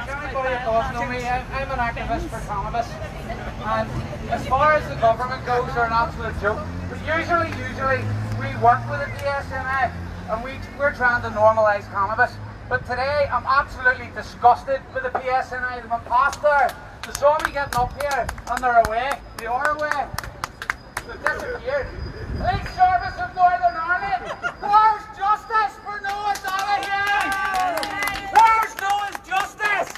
anybody that doesn't know me, I'm an activist for cannabis. And as far as the government goes, they're an absolute joke. But usually we work with the DSNI and we're trying to normalise cannabis. But today I'm absolutely disgusted with the PSNI. They've been past there. They saw me getting up here and they're away. They are away. They've disappeared. Police Service of Northern Ireland, where's justice for Noah's Alahiri? Where's Noah's justice?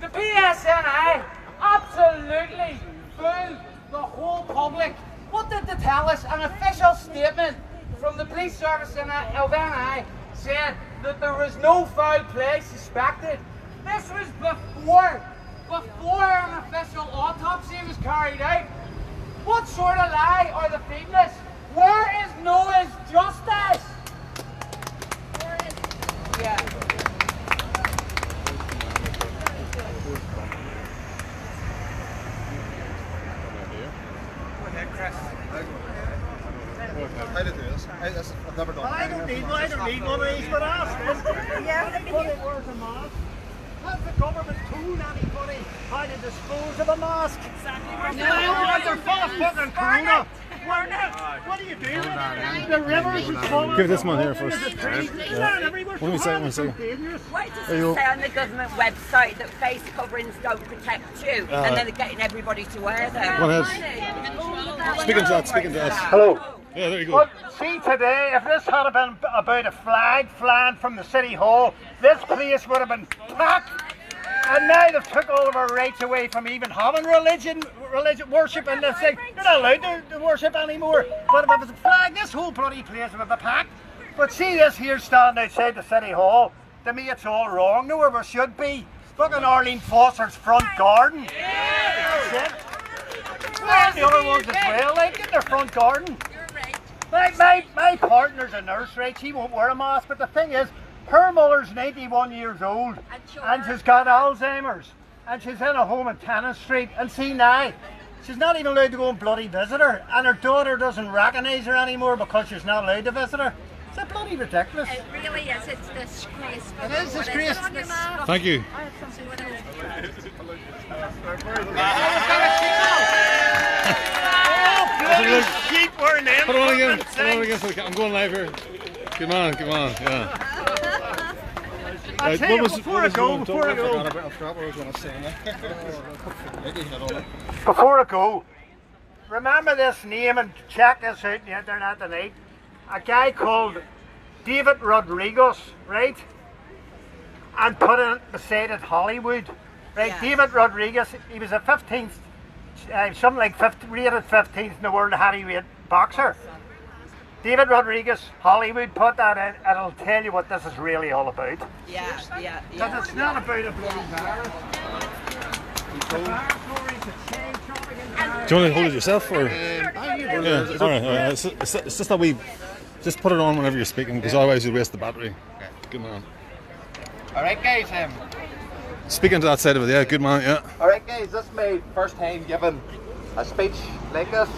The PSNI absolutely fooled the whole public. What did they tell us? An official statement from the Police Service of NI said that there was no foul play suspected. This was before an official autopsy was carried out. What sort of lie are they feeding us? Where is Noah's justice? Where is... Yeah. Go ahead, Chris. How to do this? I've never done it. I don't need one of these, but ask them. Yeah. Everybody wears a mask. Has the government told anybody how to dispose of a mask? Exactly. No, they're full of fucking corona. What do you do? The rivers is full of... Give this one here first. What do we say? Why does it say on the government website that face coverings don't protect you, and then they're getting everybody to wear them? Go ahead. Speaking to that. Hello. Yeah, there you go. Well, see today, if this had been about a flag flying from the City Hall, this place would have been packed. And now they've took all of our rights away from even having religion worship and this thing. You're not allowed to worship anymore. But if it was a flag, this whole bloody place would be packed. But see this here standing outside the City Hall. To me it's all wrong. Nowhere we should be. Fucking Arlene Foster's front garden. That's it. And the other ones as well, like in their front garden. My partner's a nurse, right? She won't wear a mask, but the thing is, her mother's 91 years old and she's got Alzheimer's and she's in a home in Tennant Street, and see now, she's not even allowed to go and bloody visit her, and her daughter doesn't recognise her anymore because she's not allowed to visit her. Is that bloody ridiculous? It really is, it's disgraceful. It is disgraceful. Thank you. Sheep wearing them. Put it on again. Put it on again. I'm going live here. Come on. Yeah. I'll tell you, before I go, Before I go, remember this name and check this out on the internet tonight. A guy called David Rodriguez, right? And put it beside it Hollywood, right? Yeah. David Rodriguez, he was a 15th, something like rated 15th in the world heavyweight boxer. David Rodriguez, Hollywood, put that in and it'll tell you what this is really all about. Yeah. Because it's not about a bloody virus. Do you want to hold it yourself, or? Yeah, all right. It's just that we just put it on whenever you're speaking, because otherwise you'll waste the battery. Okay. Good man. All right, guys. Speaking to that side of it, yeah. Good man, yeah. All right, guys. This is my first time giving a speech like this.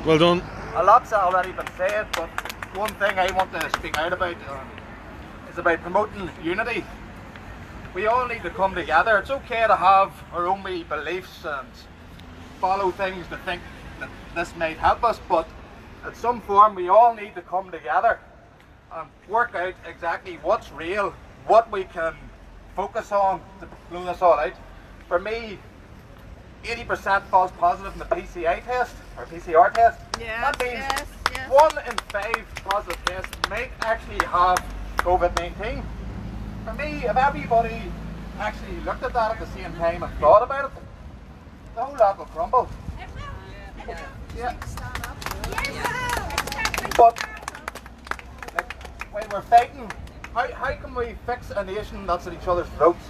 Well done. A lot's already been said, but one thing I want to speak out about is about promoting unity. We all need to come together. It's okay to have our own wee beliefs and follow things to think that this might help us, but at some form we all need to come together and work out exactly what's real, what we can focus on to blow this all out. For me, 80% false positive in the PCI test, or PCR test. Yes, that means yes. 1 in 5 positive tests might actually have COVID-19. For me, if everybody actually looked at that at the same time and thought about it, the whole lot will crumble. Yeah. But like, when we're fighting, how can we fix a nation that's at each other's throats?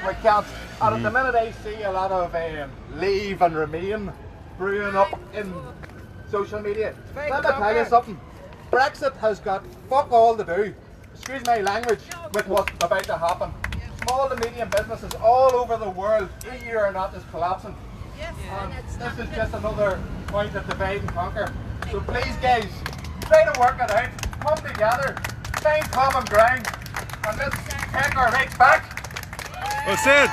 We can't. And at the minute I see a lot of leave and remain brewing up in social media. Let me tell you something. Brexit has got fuck all to do, excuse my language, with what's about to happen. Small to medium businesses all over the world, EU or not, is collapsing. Yes, And this is just another point of divide and conquer. So please guys, try to work it out, come together, find common ground, and let's take our rights back. Well said.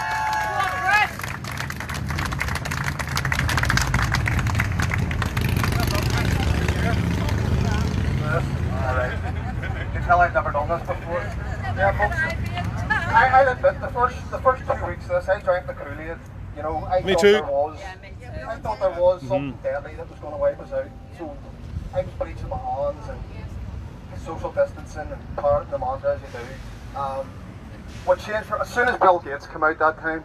Alright. You can tell I've never done this before. Yeah, folks. I'll admit, the first 2 weeks of this, I drank the Kool-Aid. You know, I Me thought too. there was, I thought there was something Mm-hmm. deadly that was going to wipe us out. So I was bleaching my hands and social distancing and part the mantra as you do. What changed as soon as Bill Gates came out that time,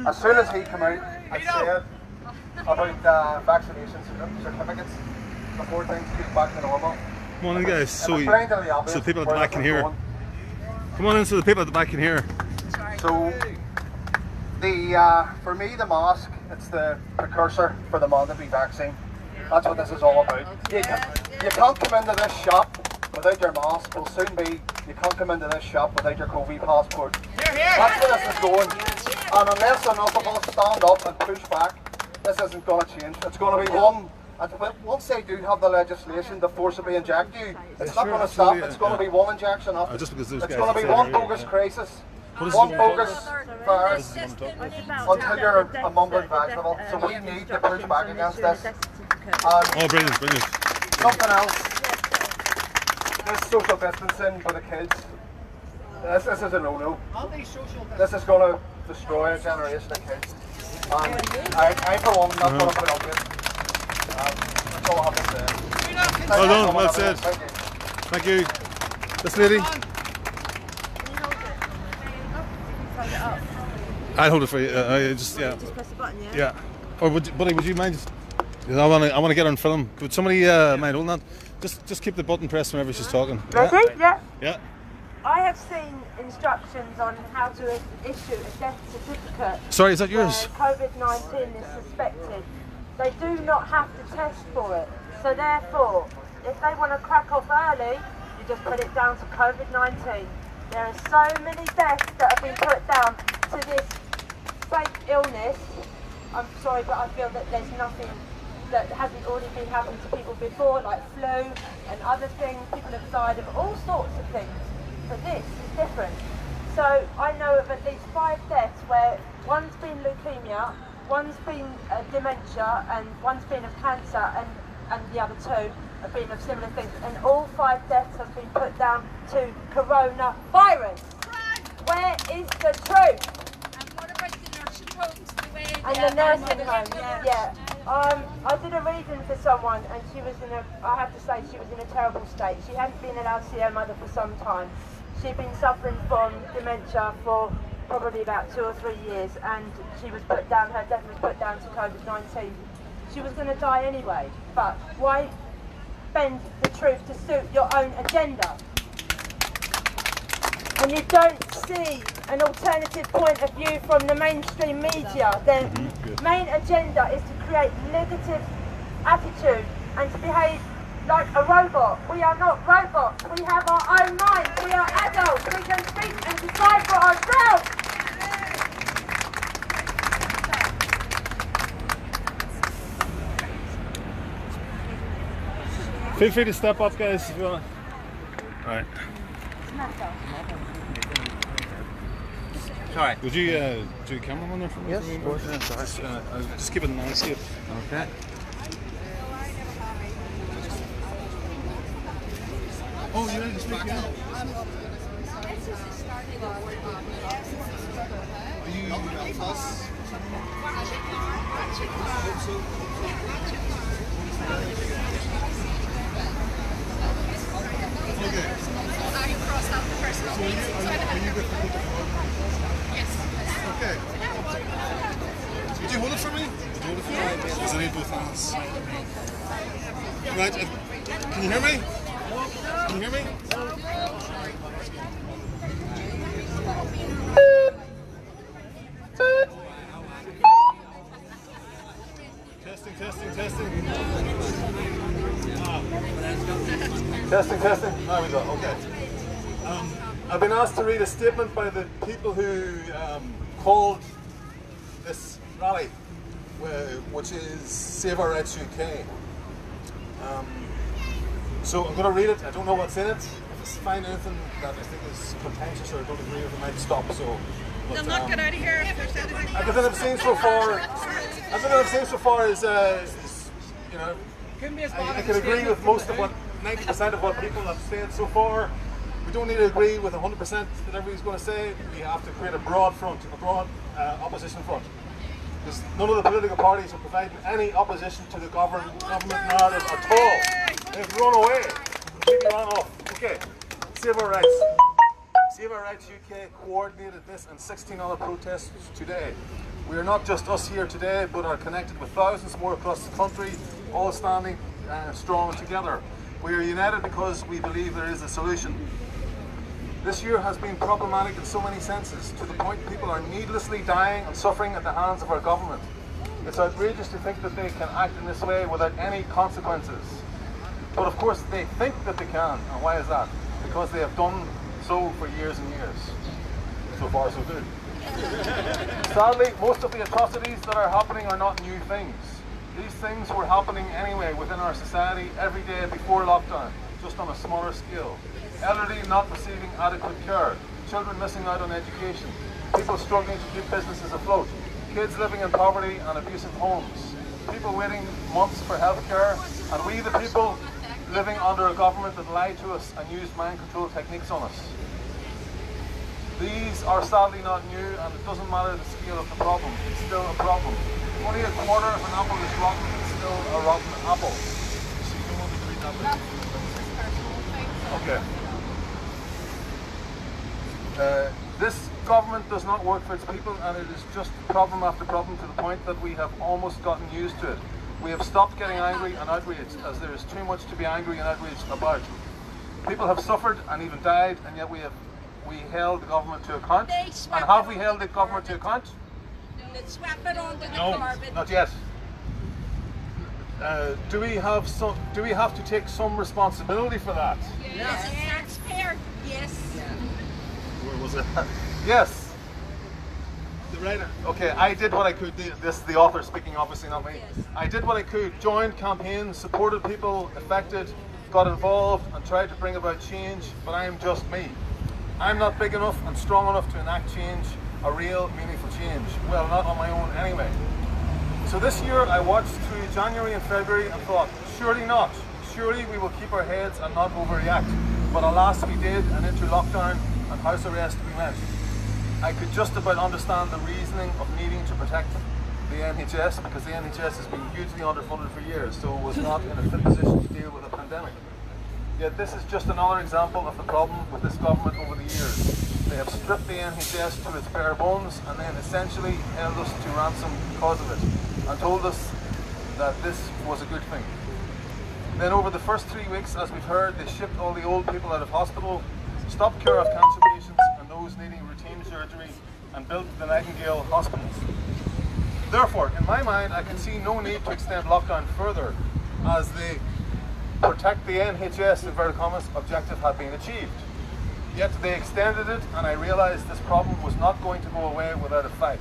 as soon as he came out and said about vaccination certificates before things get back to normal. Come on in, guys, so it's blindingly obvious the people at the where back this can is hear. going. Come on in so the people at the back can hear. So, for me, the mask, it's the precursor for the mandatory vaccine. That's what this is all about. You can't come into this shop without your mask. Will soon be, you can't come into this shop without your COVID passport. That's where this is going. And unless enough of us stand up and push back, this isn't going to change. It's going to be one. And once they do have the legislation to forcibly inject you, it's not going to stop. It's going to be one injection after. Just because those It's guys going to be are one here, bogus yeah. crisis, What is one it? bogus virus, until you're a mumbled vegetable. So we need to push back against this. Oh, brilliant, brilliant. Something else. This social distancing for the kids. This is a no-no. This is going to destroy a generation of kids. And I for one, not going to put up with it. That's all I have to say. Well done, well said. Thank you. This lady. I'll hold it for you. I just yeah. Just press the button, yeah? Yeah. Or Buddy, would you mind? I want to get on film. Could somebody mind holding that? Just keep the button pressed whenever she's talking. Ready? Yeah. Yeah. I have seen instructions on how to issue a death certificate. Sorry, is that yours? Where COVID-19 is suspected. They do not have to test for it. So therefore, if they want to crack off early, you just put it down to COVID-19. There are so many deaths that have been put down to this fake illness. I'm sorry, but I feel that there's nothing that hasn't already been happening to people before, like flu and other things. People have died of all sorts of things. But this is different. So I know of at least 5 deaths where one's been leukemia, one's been dementia, and one's been of cancer, and the other 2 have been of similar things. And all 5 deaths have been put down to coronavirus. Where is the truth? And what about the nursing homes? And the nursing home, yeah. I did a reading for someone, and she was I have to say, she was in a terrible state. She hadn't been allowed to see her mother for some time. She'd been suffering from dementia for probably about 2 or 3 years, and she was put down, her death was put down to COVID-19. She was going to die anyway, but why bend the truth to suit your own agenda? And you don't see an alternative point of view from the mainstream media. Their main agenda is to create negative attitude and to behave like a robot. We are not robots. We have our own minds. We are adults. We can speak and decide for ourselves. Feel free to step up, guys, if you want. All right. Sorry. Would you do a cameraman there for me? Yes, of course. Just keep it in landscape. Okay. Oh, you ready to speak now? Are you Belfast? Okay. I crossed out the personal So names. are you good for the Yes. Okay. Do you hold it for me? Do you hold it for me? Because I need both hands. Right. Can you hear me? Can you hear me? Testing. Testing. There we go. Okay. I've been asked to read a statement by the people who called this rally, which is Save Our Rights UK. So I'm going to read it. I don't know what's in it. If I find anything that I think is contentious or I don't agree with, I might stop. So They'll not get out of here if there's anything. Everything I've seen so far is you know, I can agree with most of what 90% of what people have said so far. We don't need to agree with 100% that everybody's going to say. We have to create a broad front, a broad opposition front. Because none of the political parties are providing any opposition to the government narrative at all. They've run away, completely ran off. Okay, Save Our Rights. Save Our Rights UK coordinated this and 16 other protests today. We are not just us here today, but are connected with thousands more across the country, all standing strong together. We are united because we believe there is a solution. This year has been problematic in so many senses, to the point people are needlessly dying and suffering at the hands of our government. It's outrageous to think that they can act in this way without any consequences. But of course they think that they can, and why is that? Because they have done so for years and years. So far so good. Sadly, most of the atrocities that are happening are not new things. These things were happening anyway within our society every day before lockdown, just on a smaller scale. Elderly not receiving adequate care, children missing out on education, people struggling to keep businesses afloat, kids living in poverty and abusive homes, people waiting months for health care, and we the people living under a government that lied to us and used mind control techniques on us. These are sadly not new, and it doesn't matter the scale of the problem, it's still a problem. Only a quarter of an apple is rotten, it's still a rotten apple. So you don't want to read that bit? Okay. This government does not work for its people, and it is just problem after problem, to the point that we have almost gotten used to it. We have stopped getting angry and outraged, as there is too much to be angry and outraged about. People have suffered and even died, and yet we held the government to account. And have we held the government to account? They swept it onto the carpet. Not yet. Do we have to take some responsibility for that? Yes. As a taxpayer, yes. Where was it? Yes. The writer. Okay, I did what I could. This is the author speaking, obviously, not me. Yes. I did what I could. Joined campaigns, supported people affected, got involved, and tried to bring about change. But I am just me. I'm not big enough and strong enough to enact change, a real, meaningful change. Well, not on my own anyway. So this year I watched through January and February and thought, surely not. Surely we will keep our heads and not overreact. But alas, we did, and into lockdown and house arrest we went. I could just about understand the reasoning of needing to protect the NHS, because the NHS has been hugely underfunded for years, so it was not in a fit position to deal with a pandemic. Yet this is just another example of the problem with this government over the years. They have stripped the NHS to its bare bones and then essentially held us to ransom because of it, and told us that this was a good thing. Then over the first 3 weeks, as we've heard, they shipped all the old people out of hospital, stopped care of cancer patients and those needing routine surgery, and built the Nightingale hospitals. Therefore, in my mind, I can see no need to extend lockdown further, as the protect the NHS, inverted commas, objective had been achieved. Yet they extended it, and I realised this problem was not going to go away without a fight.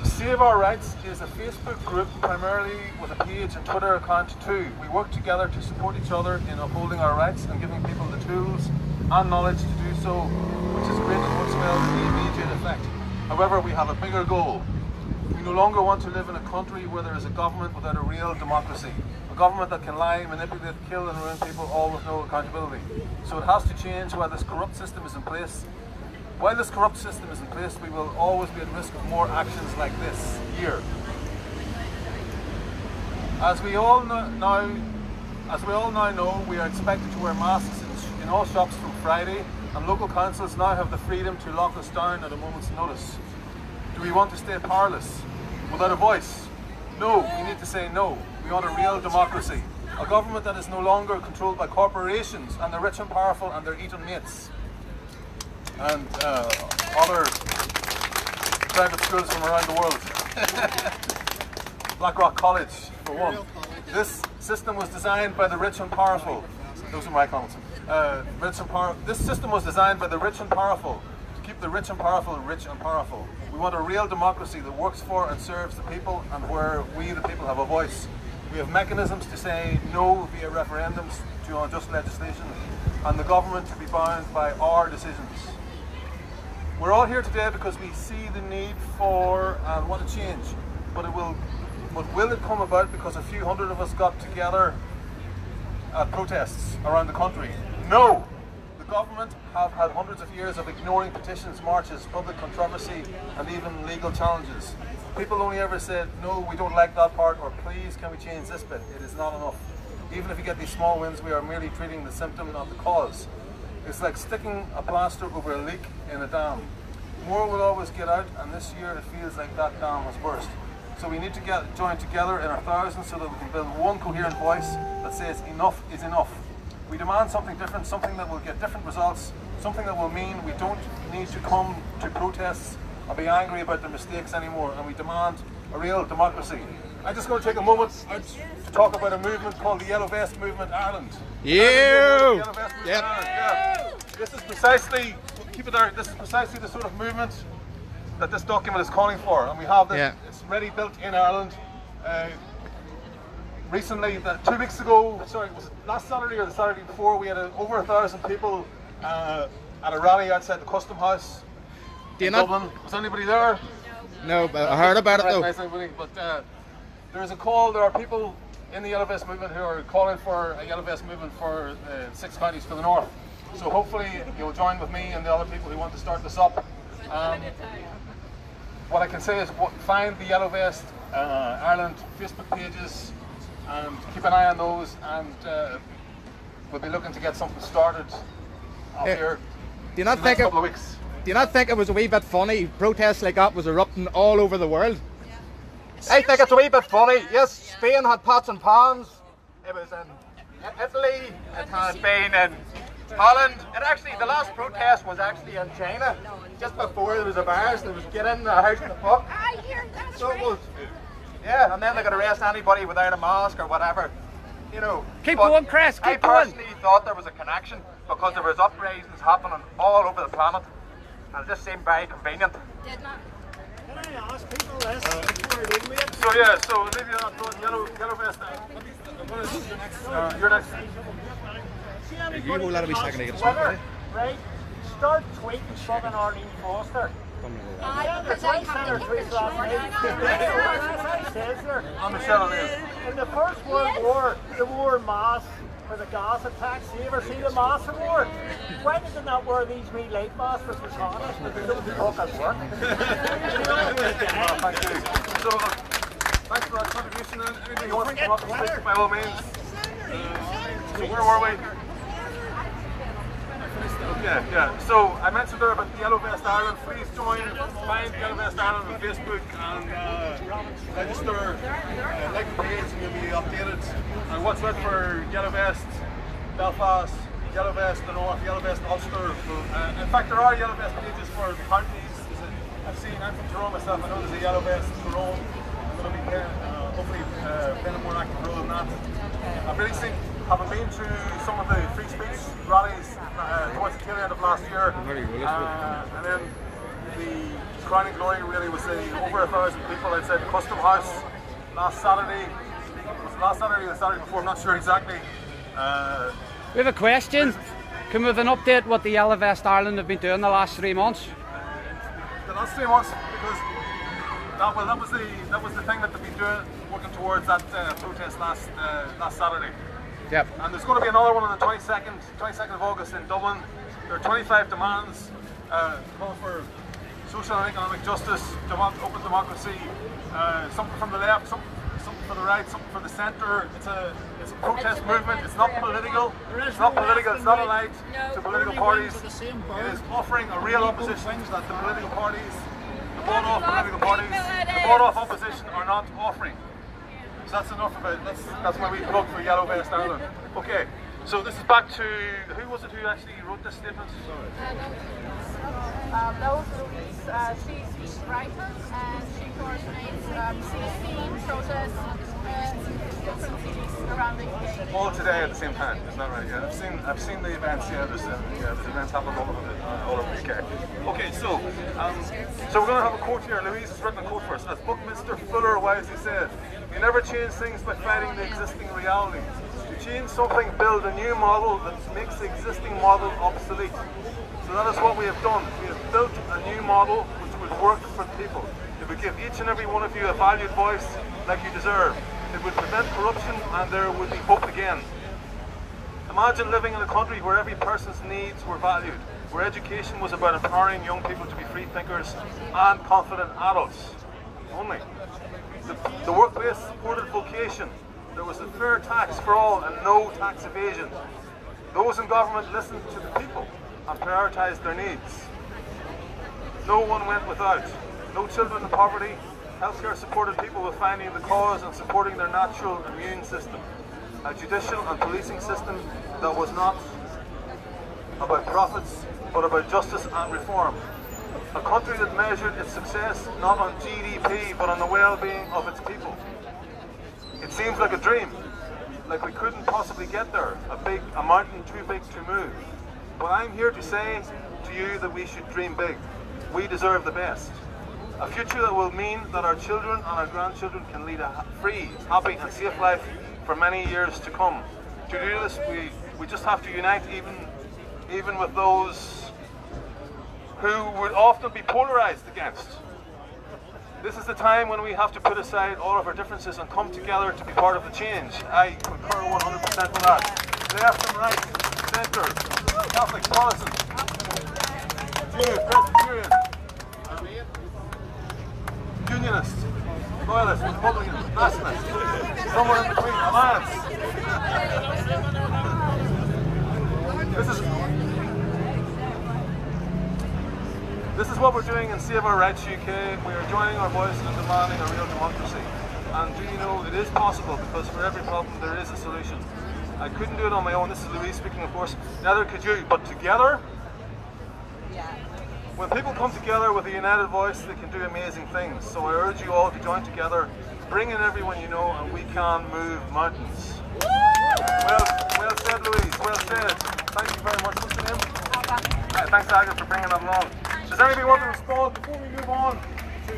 Save Our Rights is a Facebook group, primarily with a page and Twitter account too. We work together to support each other in upholding our rights and giving people the tools and knowledge to do so, which is great and works well in the immediate effect. However, we have a bigger goal. We no longer want to live in a country where there is a government without a real democracy. A government that can lie, manipulate, kill and ruin people, all with no accountability. So it has to change while this corrupt system is in place. While this corrupt system is in place, we will always be at risk of more actions like this here. As we all now know, we are expected to wear masks in all shops from Friday, and local councils now have the freedom to lock us down at a moment's notice. Do we want to stay powerless, without a voice? No, we need to say no. We want a real democracy. A government that is no longer controlled by corporations and the rich and powerful and their eaten mates. And other private schools from around the world. Blackrock College, for one. This system was designed by the rich and powerful. Those are my comments. This system was designed by the rich and powerful to keep the rich and powerful rich and powerful. We want a real democracy that works for and serves the people, and where we, the people, have a voice. We have mechanisms to say no via referendums to unjust legislation. and the government to be bound by our decisions. We're all here today because we see the need for and want to change, but will it come about because a few hundred of us got together at protests around the country? No! The government have had hundreds of years of ignoring petitions, marches, public controversy, and even legal challenges. People only ever said, no, we don't like that part, or please, can we change this bit? It is not enough. Even if you get these small wins, we are merely treating the symptom, not the cause. It's like sticking a plaster over a leak in a dam. More will always get out, and this year it feels like that dam has burst. So we need to join together in our thousands so that we can build one coherent voice that says enough is enough. We demand something different, something that will get different results, something that will mean we don't need to come to protests or be angry about their mistakes anymore, and we demand a real democracy. I'm just going to take a moment out to talk about a movement called the Yellow Vest Movement Ireland. Yellow Vest Movement Yep. Ireland, yeah. This is precisely, keep it there, this is precisely the sort of movement that this document is calling for, and we have this, it's ready built in Ireland. Recently, 2 weeks ago, sorry, was it last Saturday or the Saturday before, we had over 1,000 people at a rally outside the Custom House in Dublin. Was anybody there? No, but I heard about it though. But there is a call, there are people in the Yellow Vest movement who are calling for a Yellow Vest movement for 6 counties to the north. So hopefully you'll join with me and the other people who want to start this up. What I can say is find the Yellow Vest Ireland Facebook pages and keep an eye on those, and we'll be looking to get something started up here Do you not in the think next couple of weeks. Do you not think it was a wee bit funny? Protests like that was erupting all over the world. I think it's a wee bit funny. Yes, Spain had pots and pans. It was in Italy. It had been in Holland. And actually, the last protest was actually in China. Just before there was a virus, there was get in the house in the book. I hear that's So it right. was, yeah, and then they could arrest anybody without a mask or whatever. You know. Keep but going, Chris, I keep going. personally thought there was a connection because there was uprisings happening all over the planet, and it just seemed very convenient. Did not. Can I ask people this before we leave it? So yeah, so leave you on Yellow Vest. What is your next? Your next. You will let it be second to get a Twitter, right? Start tweeting fucking Arlene Foster. Because I have the picture. I'm Michelle O'Neill. In the First World War, they wore masks for the gas attacks. You ever see the masks they wore? Why did they not wear these wee light masks for Conor? Because they don't fucking work. Thank you. So, thanks for that contribution. Anything you want to come up and speak, by all means. So where were we? Yeah. So I mentioned there about the Yellow Vest Ireland. Please join, find Yellow Vest Ireland on Facebook and register, like the page, and you'll be updated. And watch out for Yellow Vest Belfast, Yellow Vest the North, Yellow Vest Ulster. In fact, there are Yellow Vest pages for counties. I'm from Tyrone myself. I know there's a Yellow Vest Tyrone. I'm going to be hopefully playing a more active role in that. I've really seen, having been to some of the free speech rallies towards the tail end of last year, and then the crowning glory really was over 1,000 people outside the Custom House last Saturday. Was it last Saturday or the Saturday before? I'm not sure exactly. We have a question. Can we have an update what the Yellow Vest Ireland have been doing the last 3 months? The last 3 months, because that was the thing that they've been doing, working towards that protest last Saturday. Yep. And there's going to be another one on the 22nd of August in Dublin. There are 25 demands calling for social and economic justice, open democracy, something from the left, something for the right, something for the centre. It's a protest movement. It's not political. It's not political. It's not allied to political parties. It is offering a real opposition that the political parties, the bought-off political parties, the bought-off opposition are not offering. So that's enough of it. That's why we plug for Yellow Vest Ireland. Okay, so this is back to, who was it who actually wrote this statement? That was Louise. She's a writer and she coordinates 16 protests in different cities around the UK. All today at the same time, isn't that right? Yeah, I've seen the events. Yeah, there's events happening all over the UK. Okay, so we're going to have a quote here. Louise has written a quote for us. As Buckminster Fuller wisely said, "You never change things by fighting the existing realities. You change something, build a new model that makes the existing model obsolete. So that is what we have done. We have built a new model which would work for people. It would give each and every one of you a valued voice like you deserve. It would prevent corruption and there would be hope again. Imagine living in a country where every person's needs were valued, where education was about empowering young people to be free thinkers and confident adults only. The workplace supported vocation. There was a fair tax for all and no tax evasion. Those in government listened to the people and prioritised their needs. No one went without. No children in poverty. Healthcare supported people with finding the cause and supporting their natural immune system. A judicial and policing system that was not about profits but about justice and reform. A country that measured its success not on GDP but on the well-being of its people. It seems like a dream, like we couldn't possibly get there, a mountain too big to move. But I'm here to say to you that we should dream big. We deserve the best. A future that will mean that our children and our grandchildren can lead a free, happy and safe life for many years to come. To do this, we just have to unite even with those who would often be polarised against. This is the time when we have to put aside all of our differences and come together to be part of the change. I concur 100% with that. Left and right, centre, Catholic, Protestant, Jew, Presbyterian, Unionist, Loyalist, Republican, Nationalist, somewhere in between, Alliance. This is what we're doing in Save Our Rights UK. We are joining our voices and demanding a real democracy. And do you know, it is possible, because for every problem there is a solution. I couldn't do it on my own. This is Louise speaking, of course. Neither could you. But together, when people come together with a united voice, they can do amazing things. So I urge you all to join together, bring in everyone you know, and we can move mountains. Well said, Louise. Well said. Thank you very much. What's your name? Thanks, Agnes, for bringing that along. Does anybody want to respond before we move on to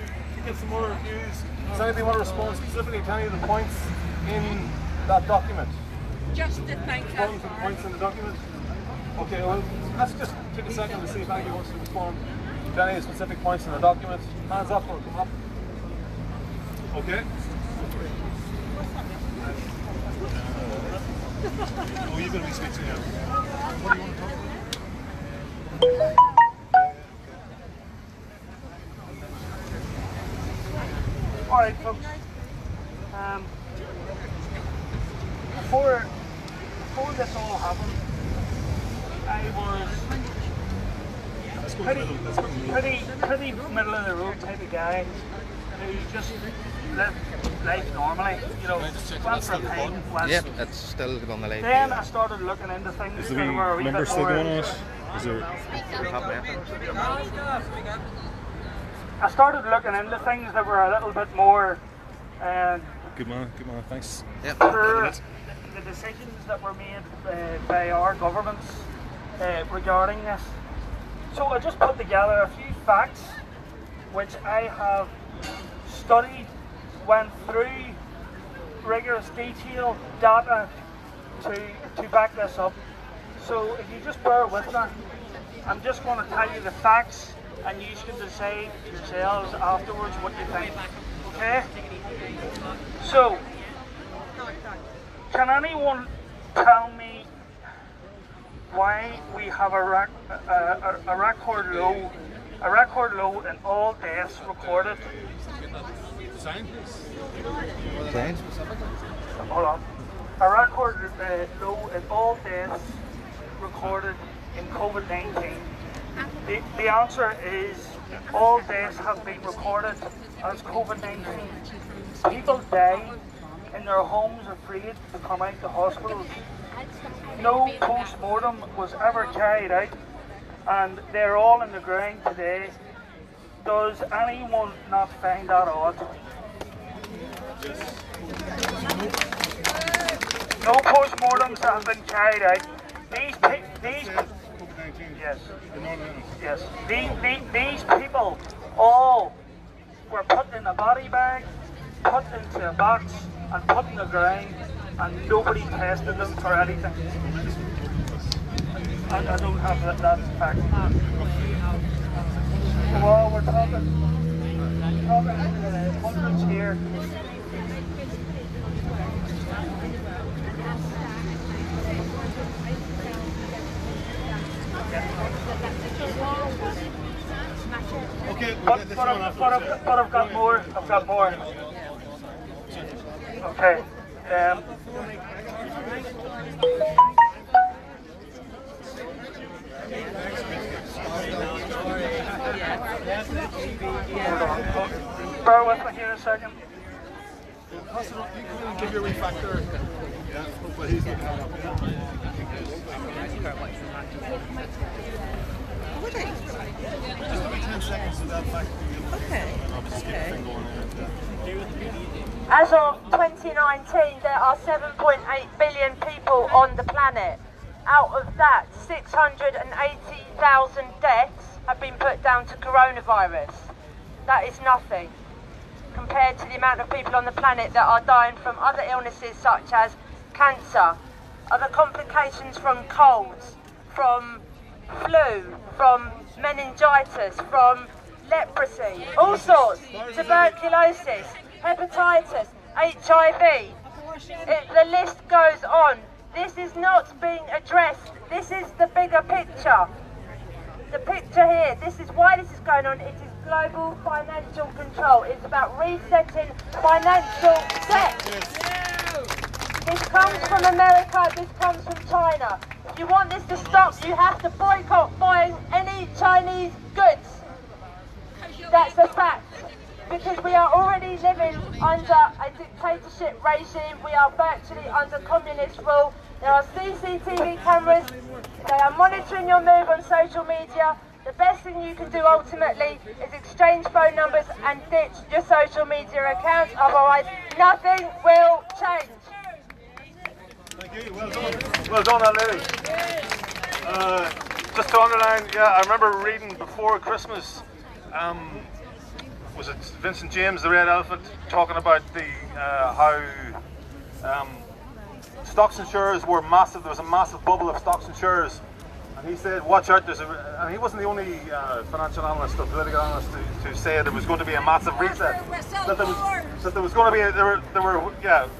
get some more views? Does anybody want to respond specifically to any of the points in that document? Just to thank respond to the points in the document? Okay, well, let's just take a second to see if anybody wants to respond to any specific points in the document. Hands up or come up. Okay. Oh, you're going to be speaking now. What do you want to talk about? Alright folks, before this all happened, I was pretty middle of the road type of guy who just lived life normally, you know, went for a pint, Yep, that's still on the line. Then I started looking into things Is the that were a wee member bit still more... going on it? Is there... I started looking into things that were a little bit more Good man, thanks. Yep. for the decisions that were made by our governments regarding this. So I just put together a few facts which I have studied, went through rigorous detail data to back this up. So if you just bear with me, I'm just going to tell you the facts and you can decide yourselves afterwards what you think. Okay? So, can anyone tell me why we have a record low in all deaths recorded? Hold on. A record low in all deaths recorded in COVID-19. The answer is all deaths have been recorded as COVID-19. People die in their homes afraid to come out to hospitals. No post-mortem was ever carried out and they're all in the ground today. Does anyone not find that odd? No post-mortems have been carried out. These people all were put in a body bag, put into a box and put in the ground and nobody tested them for anything. And I don't have that fact. Well, we're talking hundreds here. Okay, But I've got more. I've got more. Okay. Bear with me here a second. Give your refactor. Yeah, hopefully he's looking at it. Just give me 10 seconds of that fact. Okay. Okay. As of 2019, there are 7.8 billion people on the planet. Out of that, 680,000 deaths have been put down to coronavirus. That is nothing compared to the amount of people on the planet that are dying from other illnesses such as cancer, other complications from colds, from flu, from meningitis, from leprosy, all sorts, tuberculosis, hepatitis, HIV. The list goes on. This is not being addressed. This is the bigger picture. The picture here, this is why this is going on. It is global financial control. It's about resetting financial debt. This comes from America, this comes from China. If you want this to stop, you have to boycott buying any Chinese goods. That's a fact. Because we are already living under a dictatorship regime. We are virtually under communist rule. There are CCTV cameras. They are monitoring your move on social media. The best thing you can do ultimately is exchange phone numbers and ditch your social media accounts. Otherwise, nothing will change. Thank you. Well done. Well done, that lady. Just to underline, yeah, I remember reading before Christmas. Was it Vincent James, the Red Elephant, talking about the how stocks insurers were massive. There was a massive bubble of stocks insurers, and he said, "Watch out!" And he wasn't the only financial analyst or political analyst to say there was going to be a massive reset. That there was going to be there were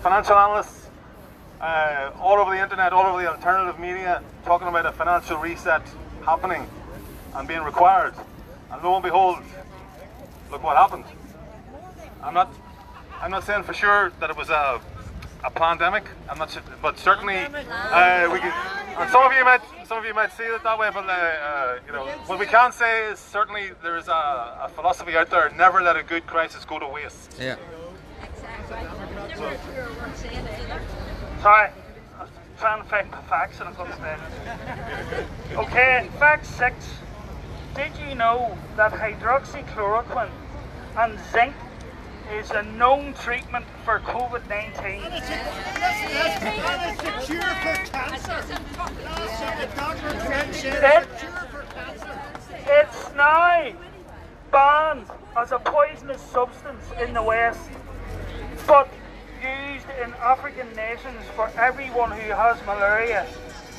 financial analysts all over the internet, all over the alternative media, talking about a financial reset happening and being required. And lo and behold, look what happened. I'm not saying for sure that it was a pandemic. I'm not sure, but certainly we could. And some of you might see it that way, but what we can say is certainly there is a philosophy out there: never let a good crisis go to waste. Yeah. Sorry, I was trying to find the facts and I couldn't find it. Okay, fact 6. Did you know that hydroxychloroquine and zinc is a known treatment for COVID-19? And it's a cure for cancer. The doctor said it's a cure for cancer. It's now banned as a poisonous substance in the West, but used in African nations for everyone who has malaria.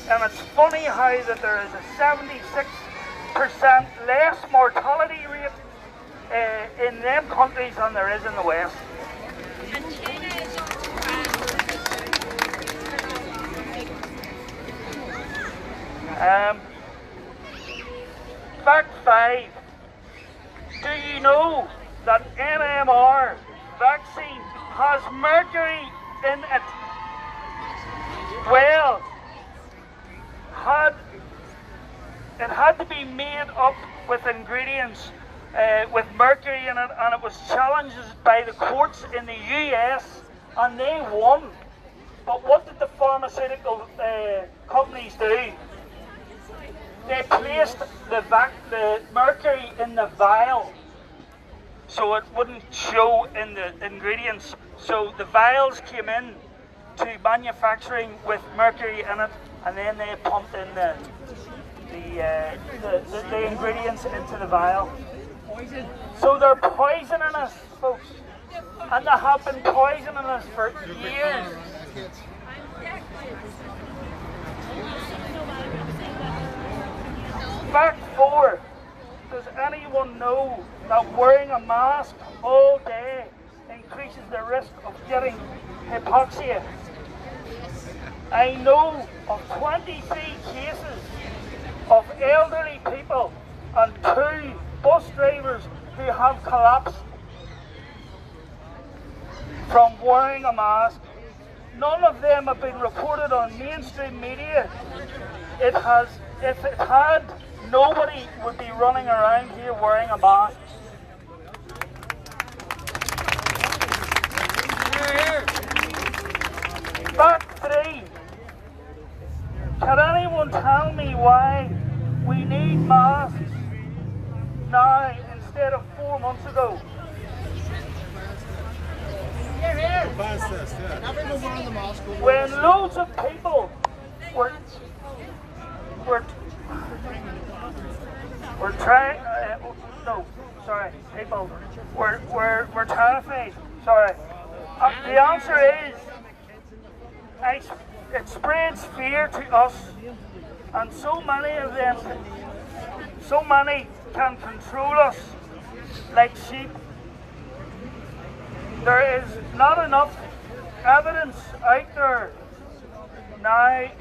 And it's funny how that there is a 76% less mortality rate in them countries than there is in the West. Fact 5. Do you know that MMR vaccine has mercury in it? Well, it had to be made up with ingredients with mercury in it, and it was challenged by the courts in the US, and they won. But what did the pharmaceutical companies do? They placed the mercury in the vial so it wouldn't show in the ingredients. So the vials came in to manufacturing with mercury in it, and then they pumped in the ingredients into the vial. So they're poisoning us, folks, and they have been poisoning us for years. Fact 4. Does anyone know that wearing a mask all day increases the risk of getting hypoxia? I know of 23 cases of elderly people and 2 bus drivers who have collapsed from wearing a mask. None of them have been reported on mainstream media. If it had, nobody would be running around here wearing a mask. Fact 3. Can anyone tell me why we need masks now instead of 4 months ago? When loads of people were terrified. Sorry. The answer is it spreads fear to us, and so many of them, so many can control us like sheep. There is not enough evidence out there now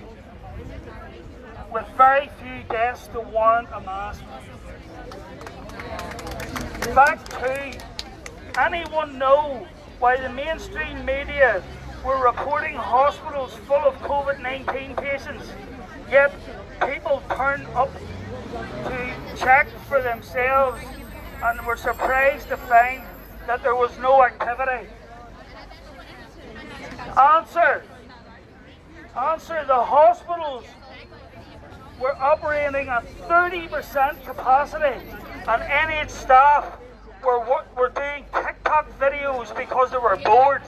with very few deaths to warrant a mask. Fact 2. Anyone know why the mainstream media were reporting hospitals full of COVID-19 patients, yet people turned up to check for themselves and were surprised to find that there was no activity? Answer. The hospitals were operating at 30% capacity, and NH staff were doing TikTok videos because they were bored.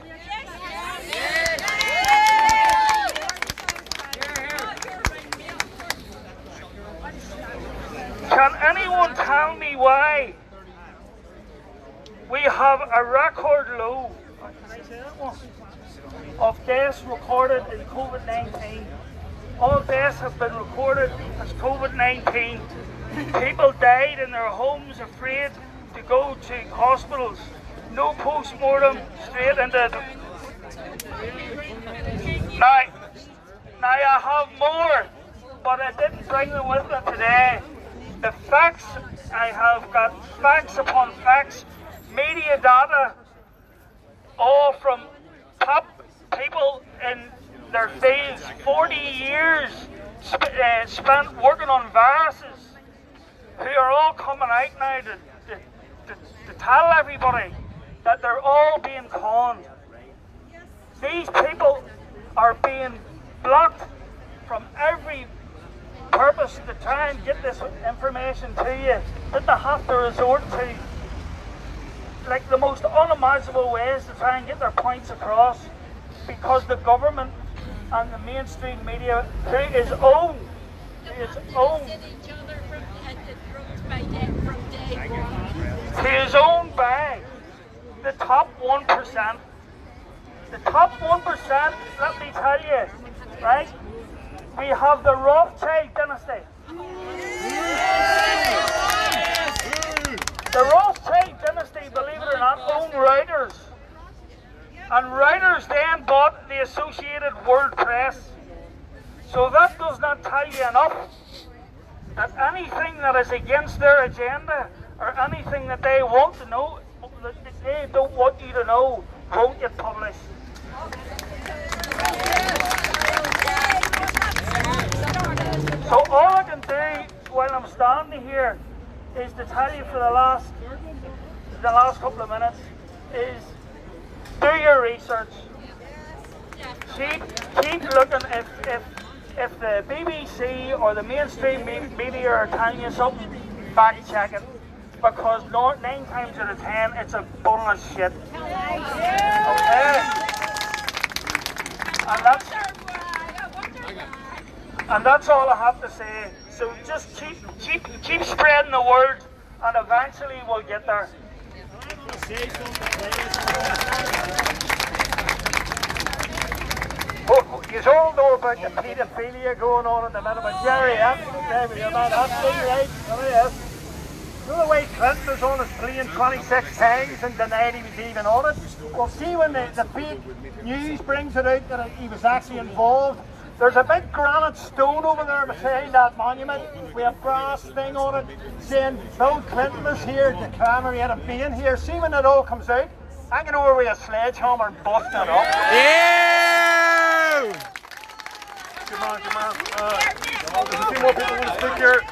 Can anyone tell me why we have a record low of deaths recorded in COVID-19? All deaths have been recorded as COVID-19. People died in their homes afraid to go to hospitals. No post-mortem, straight into the... Now I have more, but I didn't bring them with me today. The facts, I have got facts upon facts, media data, all from top people in their fields, 40 years spent working on viruses, who are all coming out now to tell everybody that they're all being conned. These people are being blocked from every purpose to try and get this information to you, that they have to resort to like the most unimaginable ways to try and get their points across, because the government and the mainstream media, to his own bag, the top 1%. The top 1%, let me tell you, right? We have the Rothschild dynasty. The Rothschild dynasty, believe it or not, owned Reuters. And Reuters then bought the Associated World Press. So that does not tell you enough that anything that is against their agenda or anything that they want to know, that they don't want you to know, won't get published. So all I can do while I'm standing here is to tell you for the last couple of minutes is do your research. Keep looking if the BBC or the mainstream media are telling you something, fact check it. Because 9 times out of 10 it's a bundle of shit. Okay? And that's all I have to say. So just keep spreading the word, and eventually we'll get there. Well, you all know about the paedophilia going on at the minute with geriatrics. You're not absolutely right. Oh, yes. You know the way Clinton was on his plane 26 times and denied he was even on it? Well, see when the fake news brings it out that he was actually involved, there's a big granite stone over there beside that monument with a brass thing on it saying Bill Clinton was here to commemorate him being here. See when it all comes out? I can over with a sledgehammer and bust it up. Yeah! Come on. There's a few more people who want to speak here.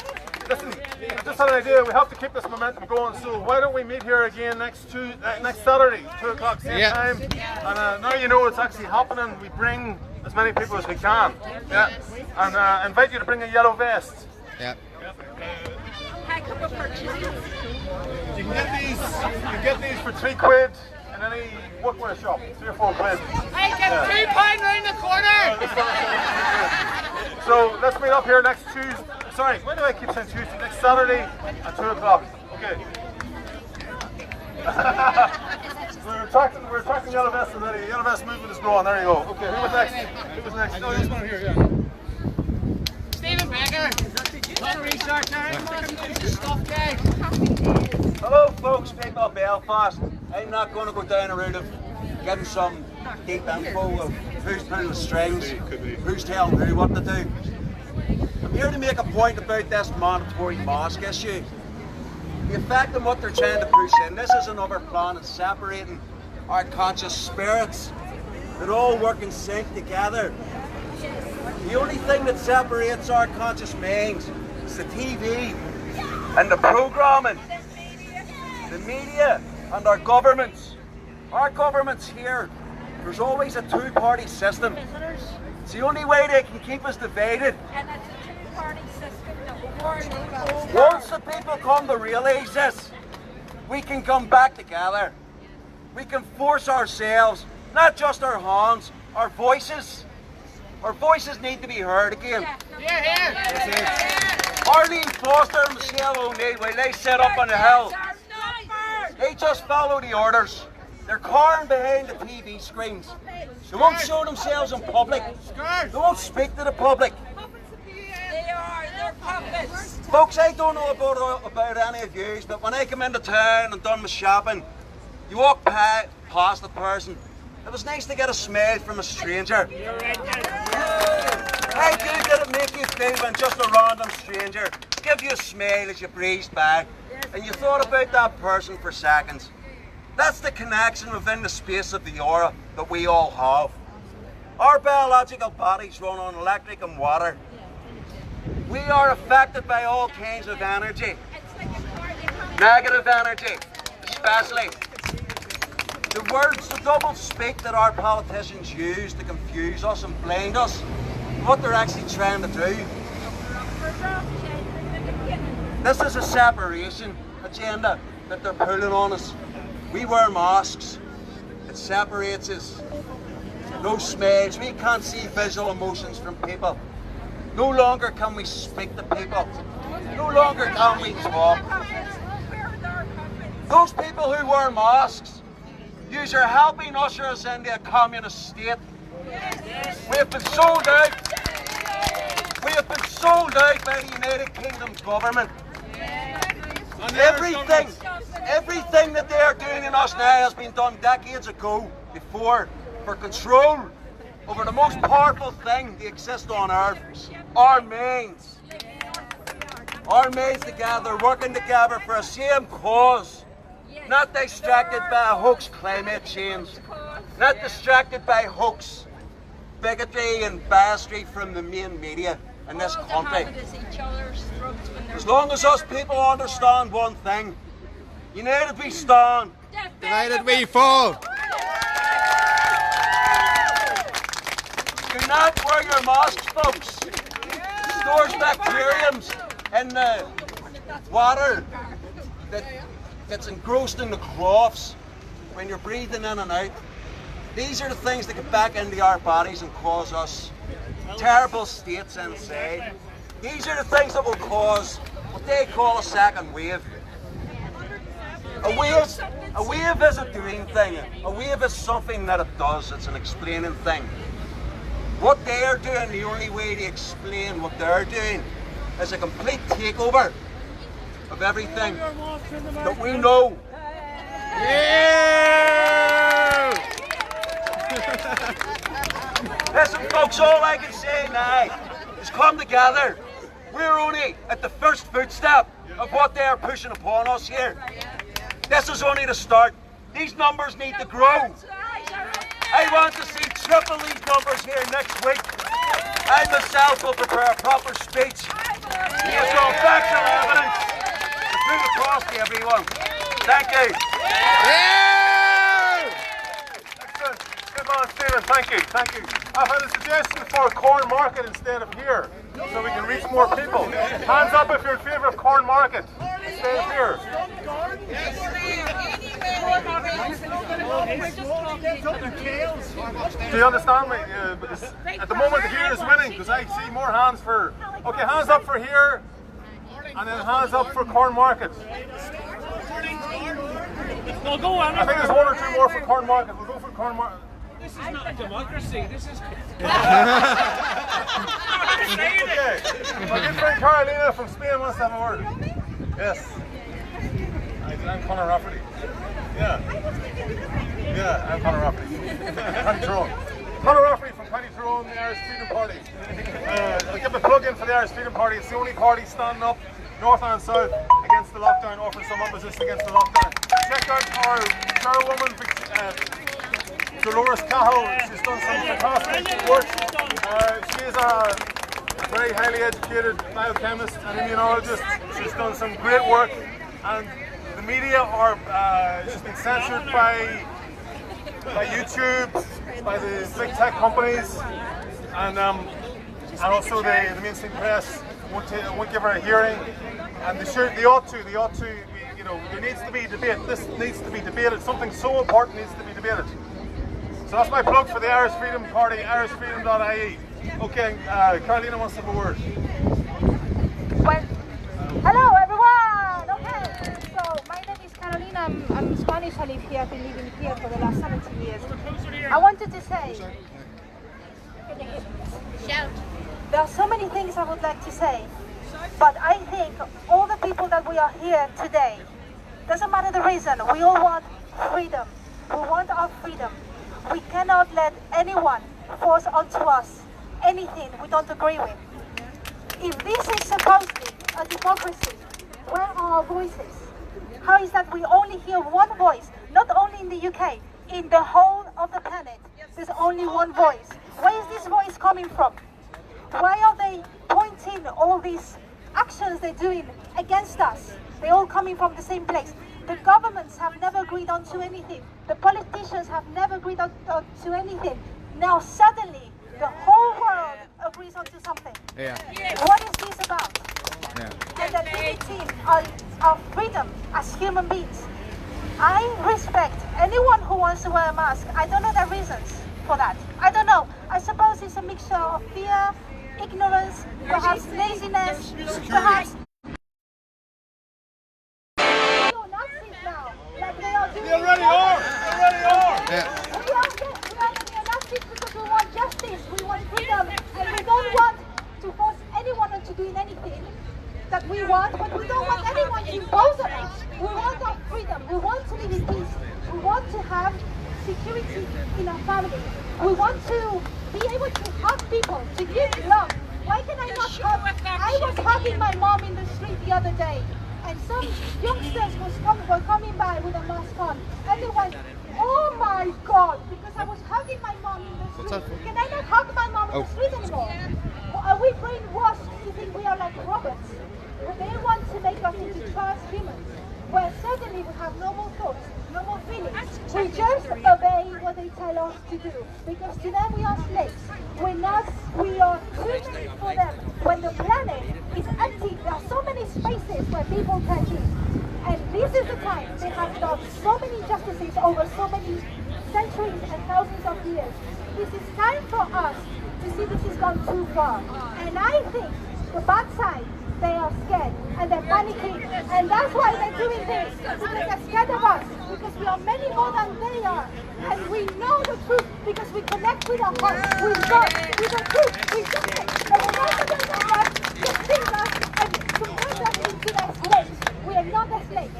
Listen, I just had an idea. We have to keep this momentum going. So why don't we meet here again next Saturday, 2 o'clock same time. And now you know it's actually happening. We bring as many people as we can. Yeah. And invite you to bring a yellow vest. Yeah. You can get these for £3 in any workwear shop. 3 or 4 quid. I get £2 round the corner. So let's meet up here next Tuesday. Sorry, why do I keep saying Tuesday? Next Saturday at 2 o'clock. Okay. we're attracting yellow vests already. Yellow vest movement is growing. There you go. Okay, who was next? Who was next? Oh, this one here, yeah. Stephen Becker. What a researcher. Stuff guy. Hello folks, people of Belfast. I'm not going to go down a route of getting some deep info of who's pulling the strings, who's telling who what to do. I'm here to make a point about this mandatory mask issue. The effect on what they're trying to push in, this is another plan of separating our conscious spirits that all work in sync together. The only thing that separates our conscious minds is the TV and the programming, the media and our governments. Our governments here, there's always a two-party system. It's the only way they can keep us divided. Once the people come to realise this, we can come back together. We can force ourselves, not just our hands, our voices. Our voices need to be heard again. Arlene Foster and Michelle O'Neill, when they set up on the hill, they just follow the orders. They're cowering behind the TV screens. They won't show themselves in public. They won't speak to the public. Folks, I don't know about any of you, but when I come into town and done my shopping, you walk past a person. It was nice to get a smile from a stranger. How good did it make you feel when just a random stranger give you a smile as you breezed by and you thought about that person for seconds? That's the connection within the space of the aura that we all have. Our biological bodies run on electric and water. We are affected by all kinds of energy. Negative energy, especially. The words, the double speak that our politicians use to confuse us and blind us, what they're actually trying to do. This is a separation agenda that they're pulling on us. We wear masks. It separates us. No smiles. We can't see visual emotions from people. No longer can we speak to people. No longer can we talk. Those people who wear masks, yous are helping usher us into a communist state. We have been sold out. We have been sold out by the United Kingdom government. Everything that they are doing in us now has been done decades ago before for control over the most powerful thing that exists on earth, our minds. Our minds together, working together for a same cause, not distracted by a hoax climate change, not distracted by hoax, bigotry and bastard from the main media in this country. As long as us people understand one thing, united we stand, divided we fall. Do not wear your masks, folks. It stores bacteriums in the water that's engrossed in the coughs when you're breathing in and out. These are the things that get back into our bodies and cause us terrible states inside. These are the things that will cause what they call a second wave. A wave is a doing thing. A wave is something that it does. It's an explaining thing. What they are doing, the only way to explain what they're doing, is a complete takeover of everything that we know. Yeah! Listen, folks, all I can say now is come together. We're only at the first footstep of what they are pushing upon us here. This is only the start. These numbers need to grow. I want to see triple these numbers here next week. I myself will prepare a proper speech based on factual evidence to put across to everyone. Thank you. Excellent. Good man, Stephen. Thank you. Thank you. I've had a suggestion for a corn market instead of here, so we can reach more people. Hands up if you're in favour of corn market instead of here. Do you understand me? At the moment, here is winning because I see more hands for. Okay, hands up for here, and then hands up for corn market. We'll go on. I think there's one or two more for corn market. We'll go for corn market. This is not a democracy. This is. Okay. My good friend Carolina from Spain wants to have a word. Yes. I'm Conor Rafferty. Yeah, I'm Conor Rafferty. County Tyrone. Conor Rafferty from County Tyrone, the Irish Freedom Party. I'll give a plug in for the Irish Freedom Party. It's the only party standing up, north and south, against the lockdown, offering some opposition against the lockdown. Check out our chairwoman, Dolores Cahill. She's done some fantastic work. She is a very highly educated biochemist and immunologist. She's done some great work, and the media are she's been censored by YouTube, by the big tech companies, and also the mainstream press won't give her a hearing, and they ought to. You know, there needs to be debate. This needs to be debated. Something so important needs to be debated. So that's my plug for the Irish Freedom Party, irishfreedom.ie. Okay, Carolina wants to have a word. Well, hello everyone! Okay, so my name is Carolina, I'm Spanish, I live here, I've been living here for the last 17 years. I wanted to say, there are so many things I would like to say, but I think all the people that we are here today, doesn't matter the reason, we all want freedom. We want our freedom. We cannot let anyone force onto us anything we don't agree with. If this is supposedly a democracy, where are our voices? How is that we only hear one voice, not only in the UK, in the whole of the planet, there's only one voice. Where is this voice coming from? Why are they pointing all these actions they're doing against us? They're all coming from the same place. The governments have never agreed on to anything. The politicians have never agreed on to anything. Now suddenly, the whole world agrees onto something. Yeah. What is this about? Yeah. And the limiting our freedom as human beings. I respect anyone who wants to wear a mask. I don't know the reasons for that. I don't know. I suppose it's a mixture of fear, ignorance, perhaps laziness, perhaps... You already are! Yeah. We are neo-Nazis because we want justice, we want freedom, and we don't want to force anyone into doing anything that we want, but we don't want anyone to impose on us. We want our freedom, we want to live in peace, we want to have security in our family, we want to be able to hug people, to give love. Why can I not hug? I was hugging my mom in the street the other day, and some youngsters were coming by with a mask on, and they went, oh my God, because I was hugging my mom in the street. Can I not hug my mom in the street anymore? Are we brainwashed to think we are like robots? They want to make us into transhumans, where suddenly we have no more thoughts, no more feelings. We just obey what they tell us to do, because to them we are slaves. We are humans for them. When the planet is empty, there are so many spaces where people can live. And this is the time they have done so many injustices over so many centuries and thousands of years. This is time for us to see this has gone too far. And I think the bad side they are scared and they're panicking, and that's why they're doing this, because they're scared of us, because we are many more than they are, and we know the truth because we connect with our hearts, with God, with the truth, we get it. And the president of us just thinks us and convert us into their slaves. We are not their slaves.